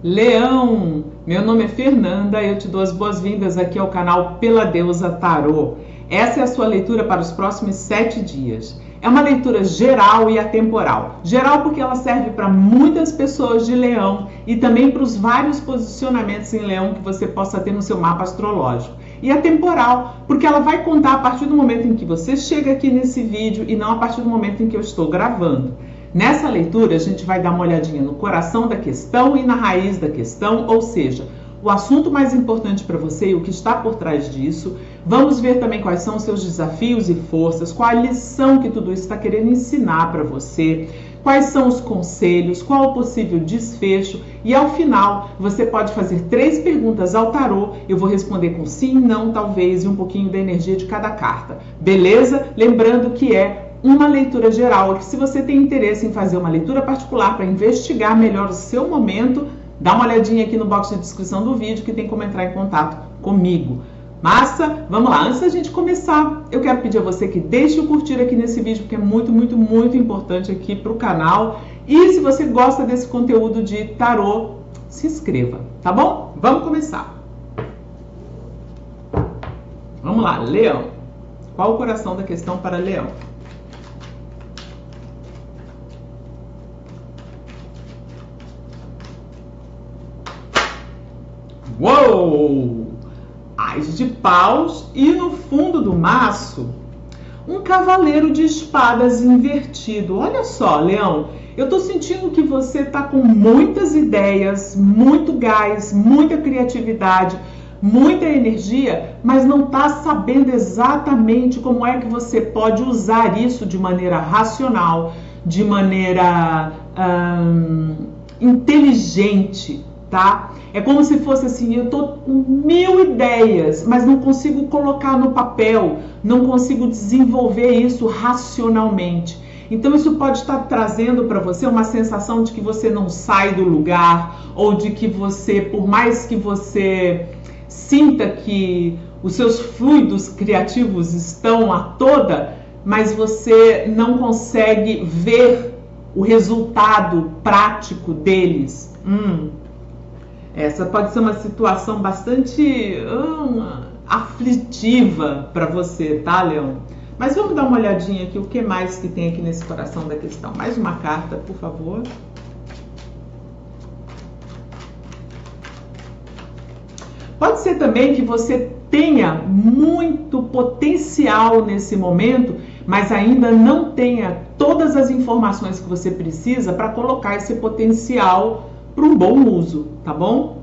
Leão, meu nome é Fernanda e eu te dou as boas-vindas aqui ao canal Pela Deusa Tarô. Essa é a sua leitura para os próximos 7 dias. É uma leitura geral e atemporal. Geral porque ela serve para muitas pessoas de Leão e também para os vários posicionamentos em Leão que você possa ter no seu mapa astrológico. E atemporal porque ela vai contar a partir do momento em que você chega aqui nesse vídeo e não a partir do momento em que eu estou gravando. Nessa leitura, a gente vai dar uma olhadinha no coração da questão e na raiz da questão, ou seja, o assunto mais importante para você e o que está por trás disso. Vamos ver também quais são os seus desafios e forças, qual a lição que tudo isso está querendo ensinar para você, quais são os conselhos, qual o possível desfecho e ao final você pode fazer 3 perguntas ao tarô. Eu vou responder com sim, não, talvez e um pouquinho da energia de cada carta, beleza? Lembrando que é uma leitura geral, que se você tem interesse em fazer uma leitura particular para investigar melhor o seu momento, dá uma olhadinha aqui no box de descrição do vídeo que tem como entrar em contato comigo. Massa? Vamos lá, antes da gente começar, eu quero pedir a você que deixe o curtir aqui nesse vídeo, porque é muito, muito, muito importante aqui para o canal. E se você gosta desse conteúdo de tarô, se inscreva, tá bom? Vamos começar. Vamos lá, Leão. Qual o coração da questão para Leão? Uou! Ás de paus e no fundo do maço, um cavaleiro de espadas invertido. Olha só, Leão, eu tô sentindo que você tá com muitas ideias, muito gás, muita criatividade, muita energia, mas não tá sabendo exatamente como é que você pode usar isso de maneira racional, de maneira inteligente, tá? É como se fosse assim, eu tô com 1000 ideias, mas não consigo colocar no papel, não consigo desenvolver isso racionalmente. Então isso pode estar trazendo para você uma sensação de que você não sai do lugar, ou de que você, por mais que você sinta que os seus fluidos criativos estão a toda, mas você não consegue ver o resultado prático deles. Essa pode ser uma situação bastante aflitiva para você, tá, Leão? Mas vamos dar uma olhadinha aqui, o que mais que tem aqui nesse coração da questão. Mais uma carta, por favor. Pode ser também que você tenha muito potencial nesse momento, mas ainda não tenha todas as informações que você precisa para colocar esse potencial para um bom uso, tá bom?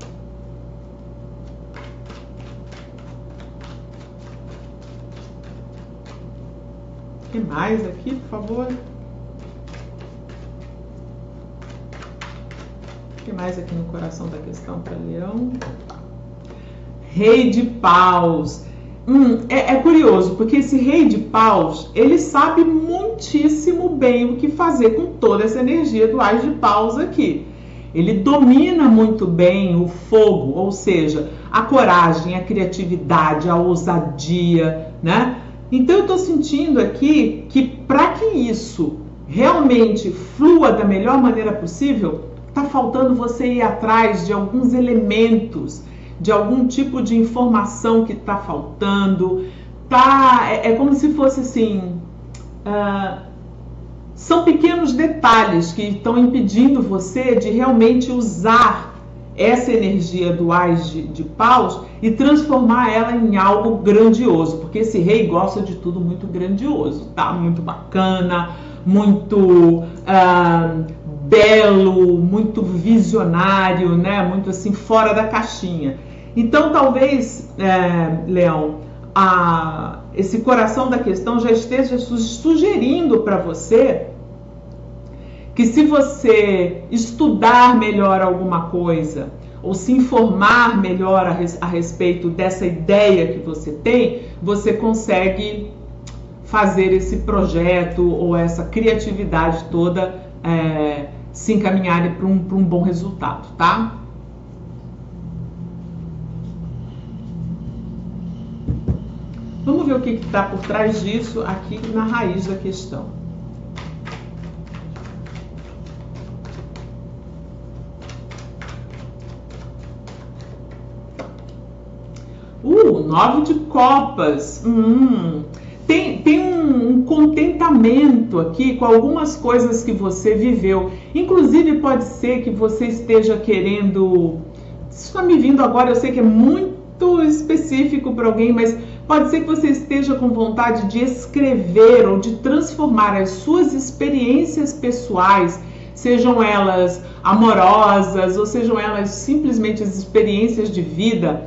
O que mais aqui, por favor? O que mais aqui no coração da questão para Leão? Rei de paus. É curioso, porque esse rei de paus, ele sabe muitíssimo bem o que fazer com toda essa energia do Ás de paus aqui. Ele domina muito bem o fogo, ou seja, a coragem, a criatividade, a ousadia, né? Então eu estou sentindo aqui que para que isso realmente flua da melhor maneira possível, está faltando você ir atrás de alguns elementos, de algum tipo de informação que está faltando. É como se fosse assim... São pequenos detalhes que estão impedindo você de realmente usar essa energia do Ás de paus e transformar ela em algo grandioso, porque esse rei gosta de tudo muito grandioso, tá? Muito bacana, muito belo, muito visionário, né? Muito assim, fora da caixinha. Então, talvez, Leão, esse coração da questão já esteja sugerindo para você que se você estudar melhor alguma coisa ou se informar melhor a respeito dessa ideia que você tem, você consegue fazer esse projeto ou essa criatividade toda se encaminhar para um bom resultado, tá? Vamos ver o que está por trás disso aqui na raiz da questão. Nove de copas. Tem um contentamento aqui com algumas coisas que você viveu. Inclusive, pode ser que você esteja querendo... Isso está me vindo agora, eu sei que é muito específico para alguém, mas pode ser que você esteja com vontade de escrever ou de transformar as suas experiências pessoais, sejam elas amorosas ou sejam elas simplesmente as experiências de vida,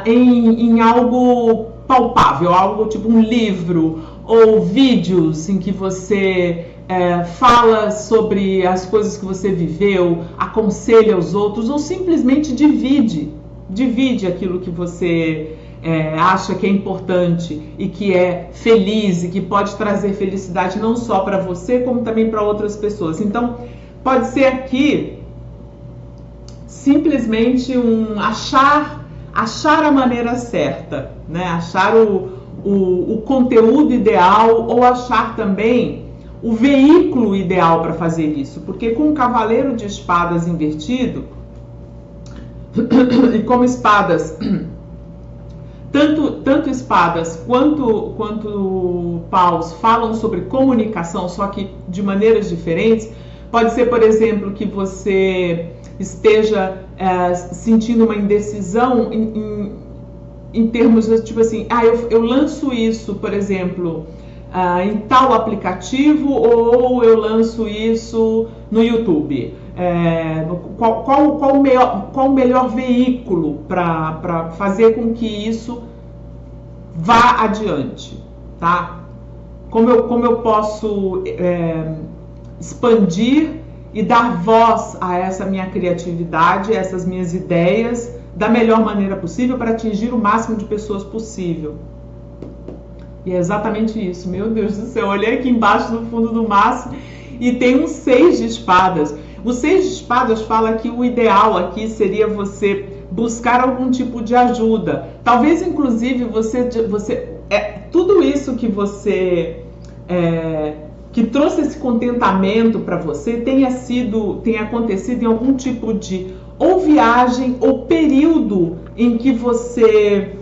em algo palpável, algo tipo um livro ou vídeos em que você fala sobre as coisas que você viveu, aconselha os outros ou simplesmente divide aquilo que você acha que é importante e que é feliz e que pode trazer felicidade não só para você, como também para outras pessoas. Então, pode ser aqui simplesmente achar a maneira certa, né? Achar o conteúdo ideal ou achar também o veículo ideal para fazer isso. Porque com o cavaleiro de espadas invertido e como espadas... Tanto espadas quanto paus falam sobre comunicação, só que de maneiras diferentes. Pode ser, por exemplo, que você esteja sentindo uma indecisão em termos de, tipo assim, eu lanço isso, por exemplo, em tal aplicativo ou eu lanço isso no YouTube. Qual o melhor veículo para fazer com que isso vá adiante, tá? Como eu posso expandir e dar voz a essa minha criatividade, a essas minhas ideias da melhor maneira possível para atingir o máximo de pessoas possível. E é exatamente isso. Meu Deus do céu, olhei aqui embaixo no fundo do maço e tem um 6 de espadas. O 6 de espadas fala que o ideal aqui seria você buscar algum tipo de ajuda. Talvez, inclusive, tudo isso que você... que trouxe esse contentamento para você tenha acontecido em algum tipo de ou viagem ou período em que você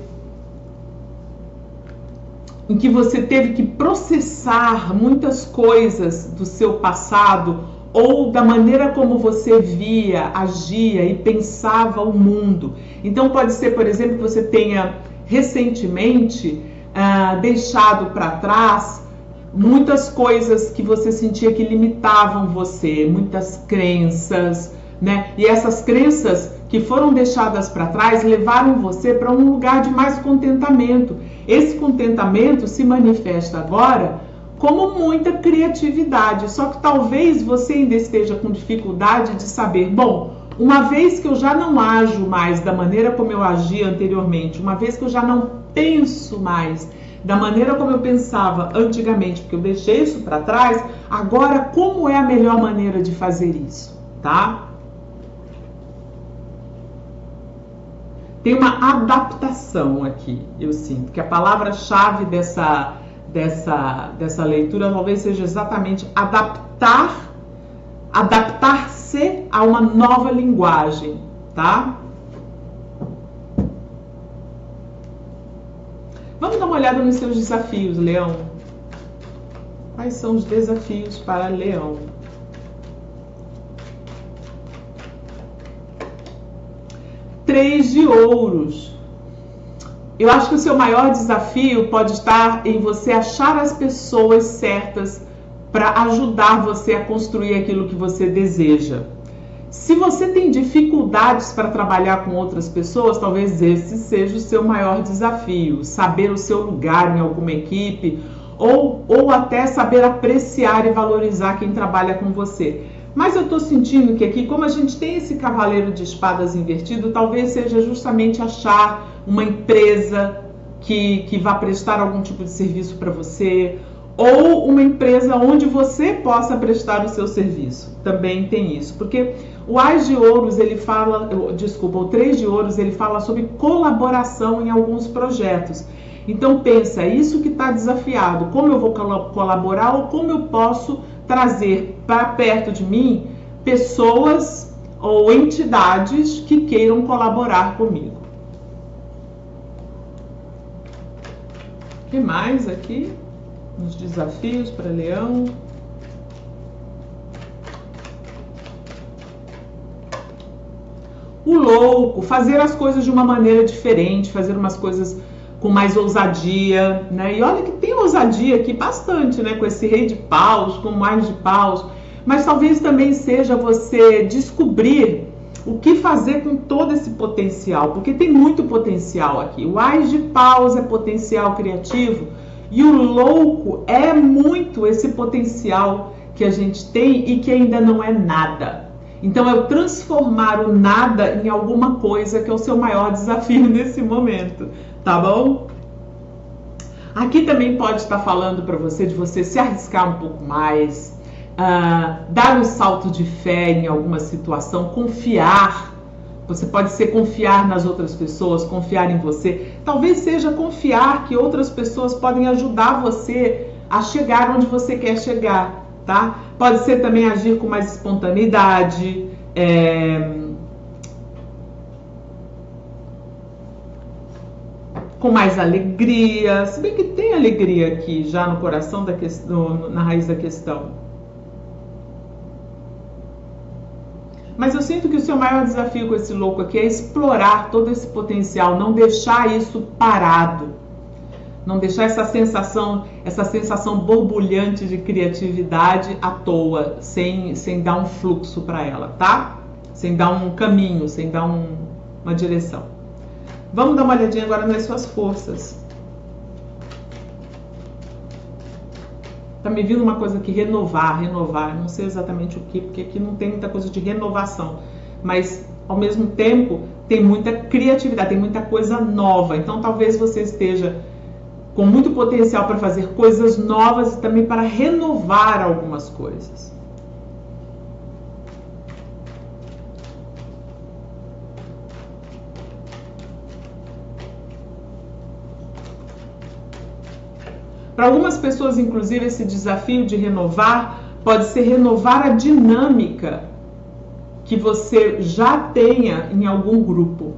teve que processar muitas coisas do seu passado ou da maneira como você via, agia e pensava o mundo. Então pode ser, por exemplo, que você tenha recentemente deixado para trás muitas coisas que você sentia que limitavam você, muitas crenças, né? E essas crenças que foram deixadas para trás levaram você para um lugar de mais contentamento. Esse contentamento se manifesta agora como muita criatividade, só que talvez você ainda esteja com dificuldade de saber, bom, uma vez que eu já não ajo mais da maneira como eu agia anteriormente, uma vez que eu já não penso mais da maneira como eu pensava antigamente, porque eu deixei isso para trás, agora como é a melhor maneira de fazer isso, tá? Tem uma adaptação aqui, eu sinto, que a palavra-chave dessa leitura talvez seja exatamente adaptar-se a uma nova linguagem, tá? Vamos dar uma olhada nos seus desafios, Leão. Quais são os desafios para Leão? Três de ouros. Eu acho que o seu maior desafio pode estar em você achar as pessoas certas para ajudar você a construir aquilo que você deseja. Se você tem dificuldades para trabalhar com outras pessoas, talvez esse seja o seu maior desafio. Saber o seu lugar em alguma equipe ou até saber apreciar e valorizar quem trabalha com você. Mas eu estou sentindo que aqui, como a gente tem esse cavaleiro de espadas invertido, talvez seja justamente achar uma empresa que vá prestar algum tipo de serviço para você, ou uma empresa onde você possa prestar o seu serviço. Também tem isso, porque o As de Ouros, o 3 de Ouros, ele fala sobre colaboração em alguns projetos. Então pensa, isso que está desafiado, como eu vou colaborar ou como eu posso trazer para perto de mim pessoas ou entidades que queiram colaborar comigo. que mais aqui? Os desafios para Leão. O louco, fazer as coisas de uma maneira diferente, fazer umas coisas com mais ousadia, né? E olha que tem ousadia aqui bastante, né? Com esse rei de paus, com mais de paus. Mas talvez também seja você descobrir o que fazer com todo esse potencial, porque tem muito potencial aqui. O ás de paus é potencial criativo e o louco é muito esse potencial que a gente tem e que ainda não é nada. Então é o transformar o nada em alguma coisa que é o seu maior desafio nesse momento, tá bom? Aqui também pode estar falando para você de você se arriscar um pouco mais, dar um salto de fé em alguma situação, confiar. Você pode ser confiar nas outras pessoas, confiar em você. Talvez seja confiar que outras pessoas podem ajudar você a chegar onde você quer chegar, tá? Pode ser também agir com mais espontaneidade, com mais alegria. Se bem que tem alegria aqui já no coração da questão, na raiz da questão. Mas eu sinto que o seu maior desafio com esse louco aqui é explorar todo esse potencial, não deixar isso parado, não deixar essa sensação borbulhante de criatividade à toa, sem dar um fluxo para ela, tá? Sem dar um caminho, sem dar uma direção. Vamos dar uma olhadinha agora nas suas forças. Tá me vindo uma coisa aqui, renovar, não sei exatamente o que, porque aqui não tem muita coisa de renovação, mas ao mesmo tempo tem muita criatividade, tem muita coisa nova, então talvez você esteja com muito potencial para fazer coisas novas e também para renovar algumas coisas. Para algumas pessoas, inclusive, esse desafio de renovar pode ser renovar a dinâmica que você já tenha em algum grupo,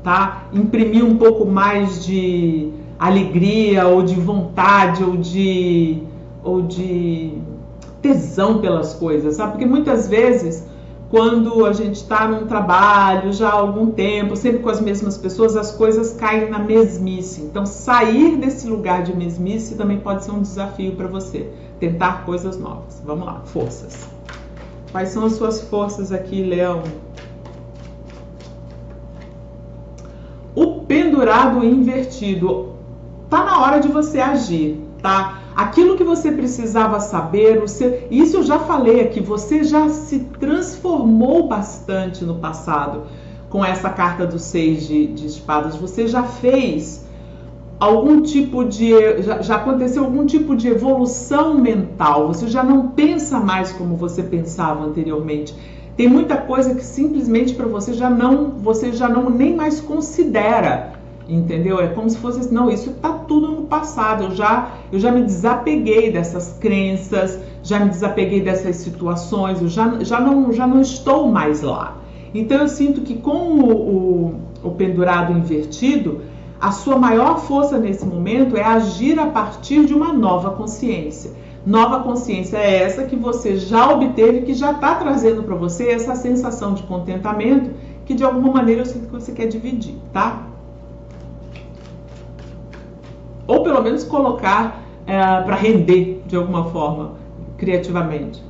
tá? Imprimir um pouco mais de alegria ou de vontade ou de tesão pelas coisas, sabe? Porque muitas vezes, quando a gente está num trabalho já há algum tempo, sempre com as mesmas pessoas, as coisas caem na mesmice. Então, sair desse lugar de mesmice também pode ser um desafio para você. Tentar coisas novas. Vamos lá, forças. Quais são as suas forças aqui, Leão? O pendurado invertido. Tá na hora de você agir, tá? Aquilo que você precisava saber, isso eu já falei aqui, você já se transformou bastante no passado com essa carta do 6 de espadas. Você já fez algum tipo de... Já aconteceu algum tipo de evolução mental. Você já não pensa mais como você pensava anteriormente. Tem muita coisa que simplesmente para você já não nem mais considera. Entendeu? É como se fosse assim, não, isso tá tudo no passado, eu já me desapeguei dessas crenças, já me desapeguei dessas situações, eu já não estou mais lá. Então eu sinto que com o pendurado invertido, a sua maior força nesse momento é agir a partir de uma nova consciência. Nova consciência é essa que você já obteve, que já está trazendo para você essa sensação de contentamento, que de alguma maneira eu sinto que você quer dividir, tá? Ou pelo menos colocar para render de alguma forma, criativamente.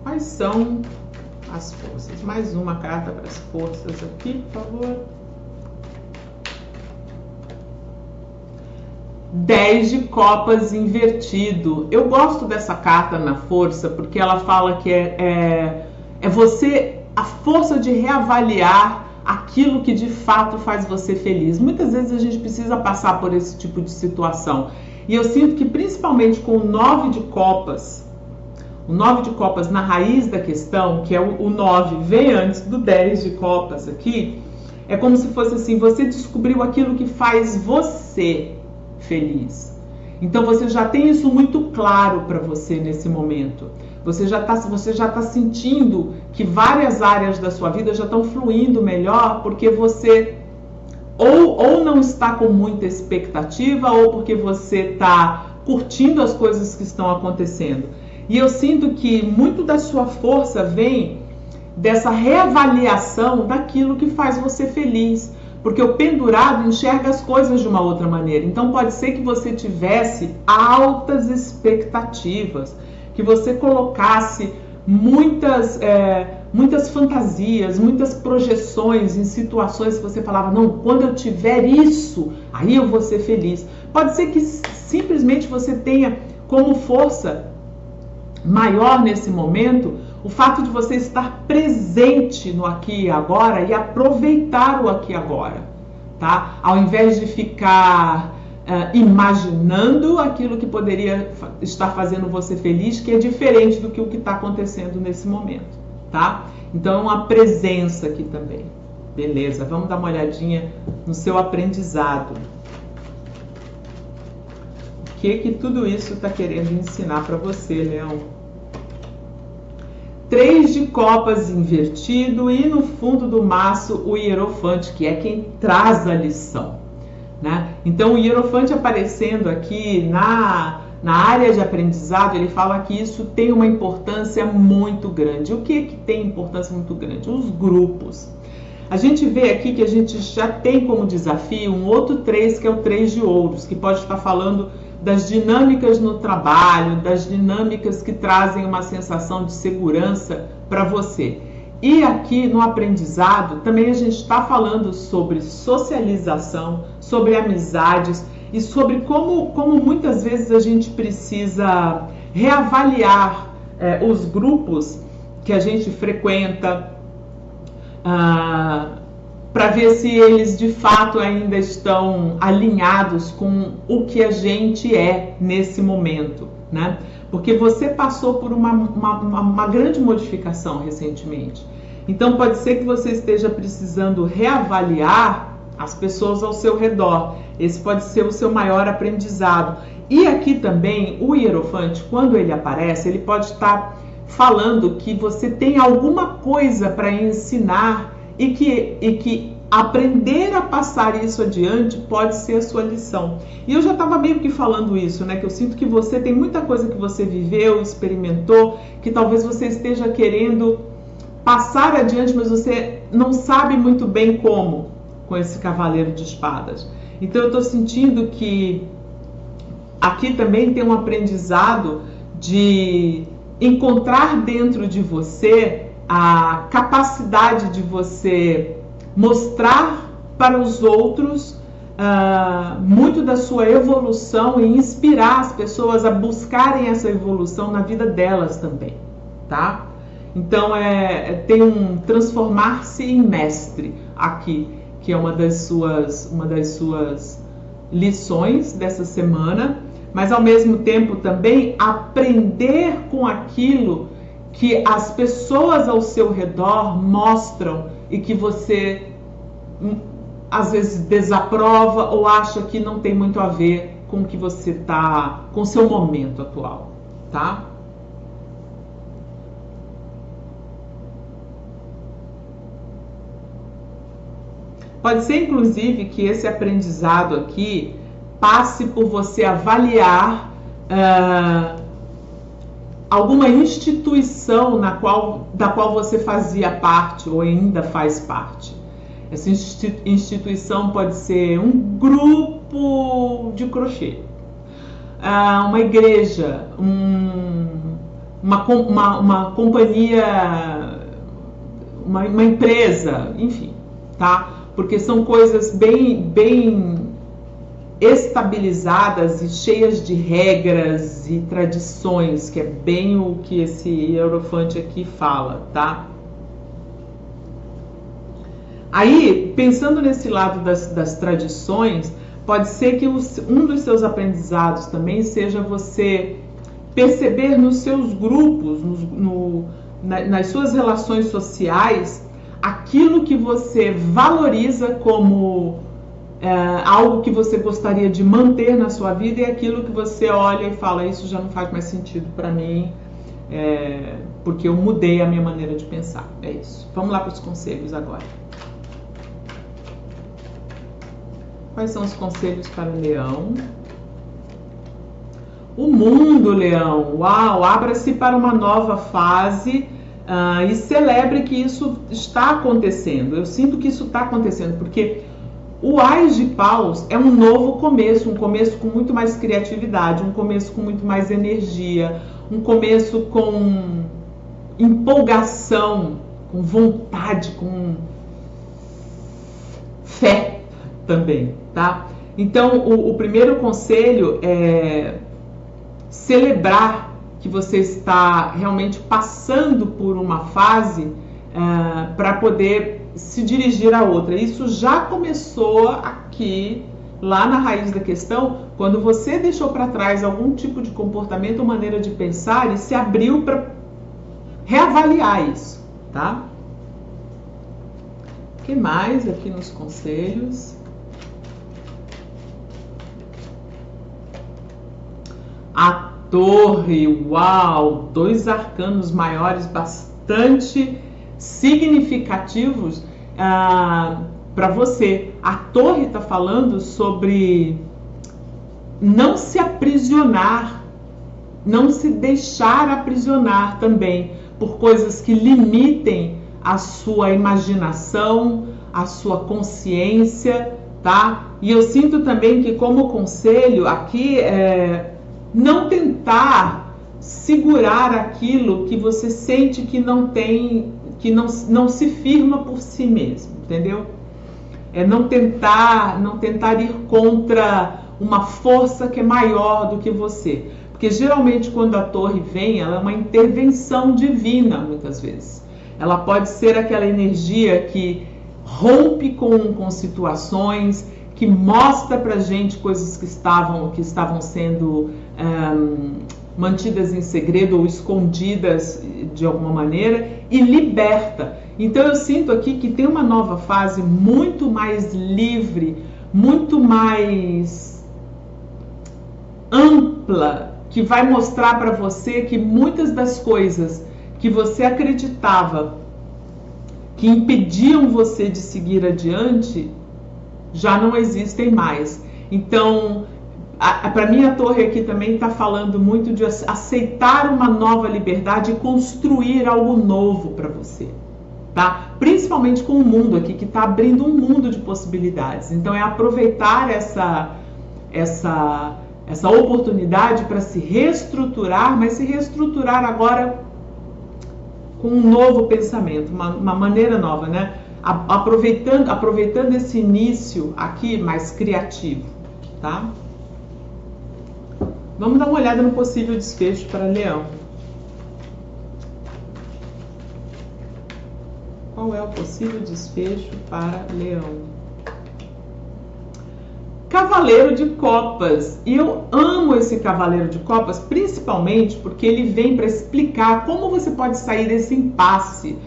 Quais são as forças? Mais uma carta para as forças aqui, por favor. 10 de copas invertido. Eu gosto dessa carta na força porque ela fala que é você, a força de reavaliar aquilo que de fato faz você feliz. Muitas vezes a gente precisa passar por esse tipo de situação. E eu sinto que principalmente com o 9 de copas na raiz da questão, que é o 9, vem antes do 10 de copas aqui, é como se fosse assim, você descobriu aquilo que faz você feliz. Então você já tem isso muito claro para você nesse momento. Você já está sentindo que várias áreas da sua vida já estão fluindo melhor porque você ou não está com muita expectativa ou porque você está curtindo as coisas que estão acontecendo. E eu sinto que muito da sua força vem dessa reavaliação daquilo que faz você feliz. Porque o pendurado enxerga as coisas de uma outra maneira. Então pode ser que você tivesse altas expectativas, que você colocasse muitas fantasias, muitas projeções em situações que você falava, não, quando eu tiver isso, aí eu vou ser feliz. Pode ser que simplesmente você tenha como força maior nesse momento o fato de você estar presente no aqui e agora e aproveitar o aqui e agora, tá? Ao invés de ficar imaginando aquilo que poderia estar fazendo você feliz, que é diferente do que o que está acontecendo nesse momento, tá? Então, a presença aqui também. Beleza, vamos dar uma olhadinha no seu aprendizado. O que tudo isso está querendo ensinar para você, Leão? 3 de copas invertido e no fundo do maço o hierofante, que é quem traz a lição, né? Então o hierofante aparecendo aqui na área de aprendizado, ele fala que isso tem uma importância muito grande. O que tem importância muito grande? Os grupos. A gente vê aqui que a gente já tem como desafio um outro 3, que é o 3 de ouros, que pode estar falando das dinâmicas no trabalho, das dinâmicas que trazem uma sensação de segurança para você. E aqui no aprendizado também a gente está falando sobre socialização, sobre amizades e sobre como muitas vezes a gente precisa reavaliar os grupos que a gente frequenta, para ver se eles de fato ainda estão alinhados com o que a gente é nesse momento, né? Porque você passou por uma grande modificação recentemente. Então pode ser que você esteja precisando reavaliar as pessoas ao seu redor. Esse pode ser o seu maior aprendizado. E aqui também o hierofante, quando ele aparece, ele pode estar falando que você tem alguma coisa para ensinar e que aprender a passar isso adiante pode ser a sua lição. E eu já estava meio que falando isso, né? Que eu sinto que você tem muita coisa que você viveu, experimentou, que talvez você esteja querendo passar adiante, mas você não sabe muito bem como com esse cavaleiro de espadas. Então eu estou sentindo que aqui também tem um aprendizado de encontrar dentro de você a capacidade de você mostrar para os outros muito da sua evolução e inspirar as pessoas a buscarem essa evolução na vida delas também, tá? Então tem um transformar-se em mestre aqui, que é uma das suas lições dessa semana, mas ao mesmo tempo também aprender com aquilo que as pessoas ao seu redor mostram e que você às vezes desaprova ou acha que não tem muito a ver com o que você tá, com o seu momento atual, tá? Pode ser inclusive que esse aprendizado aqui passe por você avaliar alguma instituição da qual você fazia parte ou ainda faz parte. Essa instituição pode ser um grupo de crochê, uma igreja, uma companhia, uma empresa, enfim, tá? Porque são coisas bem estabilizadas e cheias de regras e tradições, que é bem o que esse hierofante aqui fala, tá? Aí, pensando nesse lado das tradições, pode ser que um dos seus aprendizados também seja você perceber nos seus grupos, nas suas relações sociais, aquilo que você valoriza como algo que você gostaria de manter na sua vida e aquilo que você olha e fala, isso já não faz mais sentido para mim, porque eu mudei a minha maneira de pensar. É isso. Vamos lá para os conselhos agora. Quais são os conselhos para o Leão? O mundo, Leão. Uau! Abra-se para uma nova fase e celebre que isso está acontecendo. Eu sinto que isso está acontecendo, porque o Ás de Paus é um novo começo, um começo com muito mais criatividade, um começo com muito mais energia, um começo com empolgação, com vontade, com fé também, tá? Então, o primeiro conselho é celebrar que você está realmente passando por uma fase para poder se dirigir a outra. Isso já começou aqui, lá na raiz da questão, quando você deixou para trás algum tipo de comportamento ou maneira de pensar e se abriu para reavaliar isso, tá? O que mais aqui nos conselhos? A Torre, uau! 2 arcanos maiores bastante significativos para você. A Torre está falando sobre não se aprisionar, não se deixar aprisionar também por coisas que limitem a sua imaginação, a sua consciência, tá? E eu sinto também que, como conselho aqui, não tentar segurar aquilo que você sente que não tem, que não se firma por si mesmo, entendeu? Não tentar ir contra uma força que é maior do que você. Porque geralmente quando a Torre vem, ela é uma intervenção divina, muitas vezes. Ela pode ser aquela energia que rompe com situações, que mostra pra gente coisas que estavam sendo mantidas em segredo ou escondidas de alguma maneira e liberta. Então eu sinto aqui que tem uma nova fase muito mais livre, muito mais ampla, que vai mostrar para você que muitas das coisas que você acreditava que impediam você de seguir adiante já não existem mais. Então, para mim a Torre aqui também está falando muito de aceitar uma nova liberdade e construir algo novo para você, tá? Principalmente com o mundo aqui, que está abrindo um mundo de possibilidades. Então é aproveitar essa oportunidade para se reestruturar, mas se reestruturar agora com um novo pensamento, uma maneira nova, né? Aproveitando esse início aqui mais criativo, tá? Vamos dar uma olhada no possível desfecho para Leão. Qual é o possível desfecho para Leão? Cavaleiro de Copas. E eu amo esse Cavaleiro de Copas, principalmente porque ele vem para explicar como você pode sair desse impasse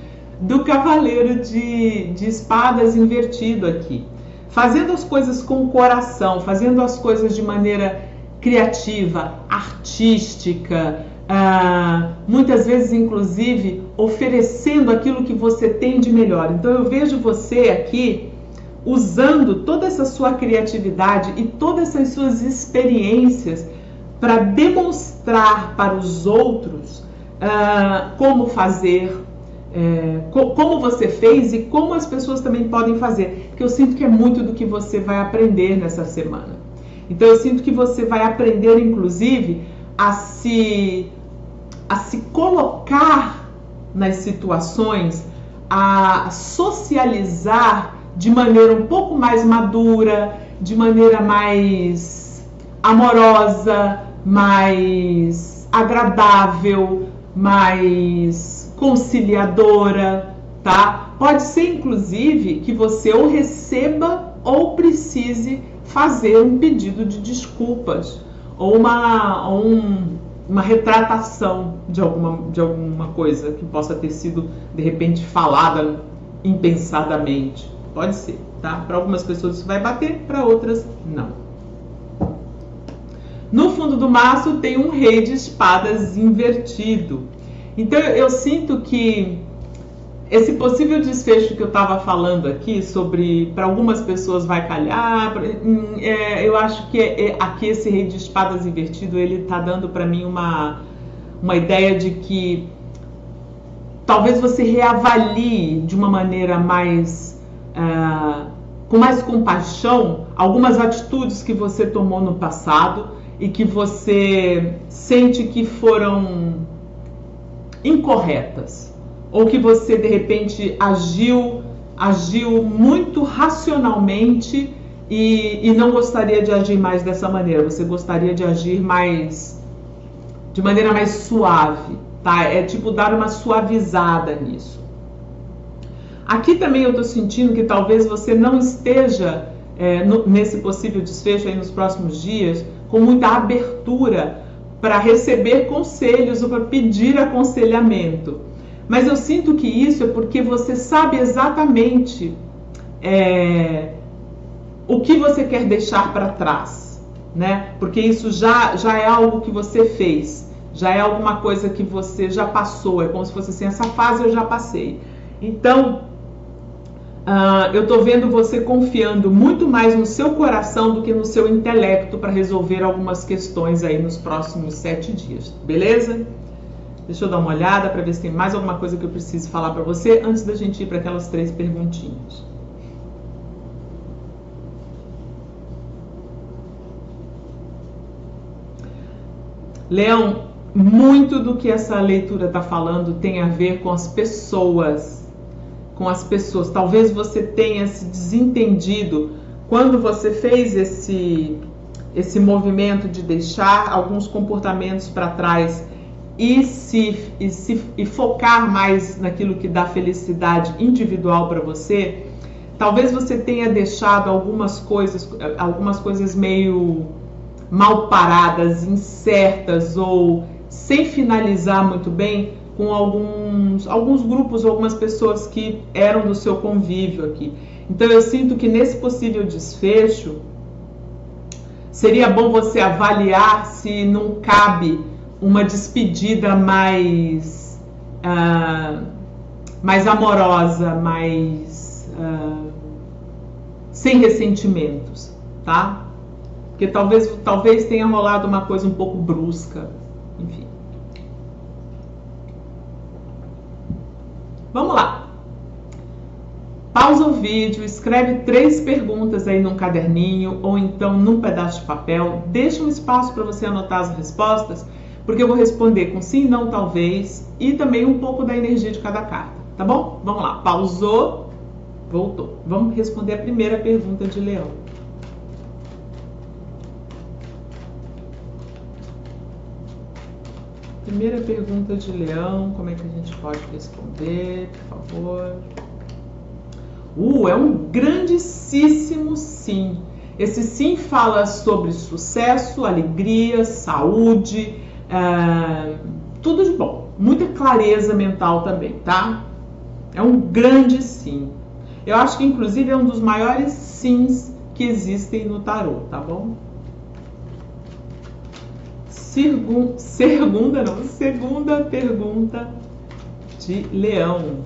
do Cavaleiro de Espadas invertido aqui. Fazendo as coisas com o coração, fazendo as coisas de maneira criativa, artística, muitas vezes, inclusive, oferecendo aquilo que você tem de melhor. Então eu vejo você aqui usando toda essa sua criatividade e todas essas suas experiências para demonstrar para os outros como fazer, como você fez e como as pessoas também podem fazer. Porque eu sinto que é muito do que você vai aprender nessa semana. Então eu sinto que você vai aprender, inclusive, a se colocar nas situações, a socializar de maneira um pouco mais madura, de maneira mais amorosa, mais agradável, mais conciliadora, tá? Pode ser, inclusive, que você ou receba ou precise fazer um pedido de desculpas ou uma retratação de alguma coisa que possa ter sido, de repente, falada impensadamente. Pode ser, tá? Para algumas pessoas isso vai bater, para outras não. No fundo do maço tem um rei de espadas invertido. Então eu sinto que esse possível desfecho que eu estava falando aqui sobre para algumas pessoas vai calhar, eu acho que aqui esse rei de espadas invertido ele está dando para mim uma ideia de que talvez você reavalie de uma maneira mais com mais compaixão algumas atitudes que você tomou no passado e que você sente que foram incorretas, ou que você de repente agiu muito racionalmente e não gostaria de agir mais dessa maneira. Você gostaria de agir de maneira mais suave, tá? É tipo dar uma suavizada nisso. Aqui também eu tô sentindo que talvez você não esteja nesse possível desfecho aí nos próximos dias com muita abertura para receber conselhos ou para pedir aconselhamento. Mas eu sinto que isso é porque você sabe exatamente o que você quer deixar para trás, né? Porque isso já é algo que você fez, já é alguma coisa que você já passou, é como se fosse assim, essa fase eu já passei. Então, eu tô vendo você confiando muito mais no seu coração do que no seu intelecto para resolver algumas questões aí nos próximos 7 dias, beleza? Deixa eu dar uma olhada para ver se tem mais alguma coisa que eu preciso falar para você antes da gente ir para aquelas 3 perguntinhas. Leão, muito do que essa leitura está falando tem a ver com as pessoas. Talvez você tenha se desentendido quando você fez esse movimento de deixar alguns comportamentos para trás e focar mais naquilo que dá felicidade individual para você. Talvez você tenha deixado algumas coisas meio mal paradas, incertas ou sem finalizar muito bem com alguns grupos, algumas pessoas que eram do seu convívio aqui. Então eu sinto que nesse possível desfecho seria bom você avaliar se não cabe uma despedida mais amorosa, mais sem ressentimentos, tá? Porque talvez tenha rolado uma coisa um pouco brusca, enfim. Vamos lá. Pausa o vídeo, escreve 3 perguntas aí num caderninho ou então num pedaço de papel. Deixa um espaço para você anotar as respostas, porque eu vou responder com sim, não, talvez e também um pouco da energia de cada carta, tá bom? Vamos lá. Pausou, voltou. Vamos responder a primeira pergunta de Leão. Primeira pergunta de Leão, como é que a gente pode responder, por favor? É um grandíssimo sim. Esse sim fala sobre sucesso, alegria, saúde, tudo de bom. Muita clareza mental também, tá? É um grande sim. Eu acho que inclusive é um dos maiores sims que existem no tarô, tá bom? Segunda pergunta de Leão.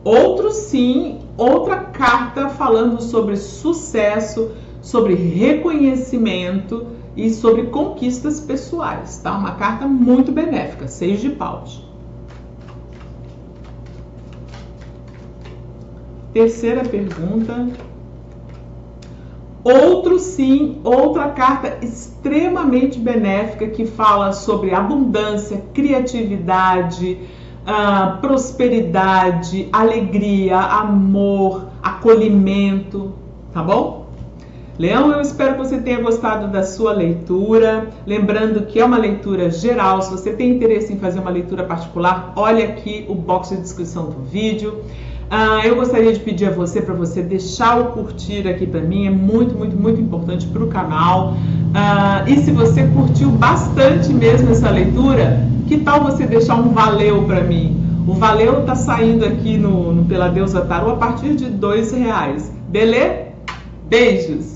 Outro sim, outra carta falando sobre sucesso, sobre reconhecimento e sobre conquistas pessoais, tá? Uma carta muito benéfica, 6 de paus. Terceira pergunta. Outro sim, outra carta extremamente benéfica que fala sobre abundância, criatividade, prosperidade, alegria, amor, acolhimento, tá bom? Leão, eu espero que você tenha gostado da sua leitura. Lembrando que é uma leitura geral. Se você tem interesse em fazer uma leitura particular, olha aqui o box de descrição do vídeo. Eu gostaria de pedir a você para você deixar o curtir aqui para mim, é muito, muito, muito importante para o canal. E se você curtiu bastante mesmo essa leitura, que tal você deixar um valeu para mim? O valeu tá saindo aqui no Pela Deusa Tarô a partir de R$2, beleza? Beijos!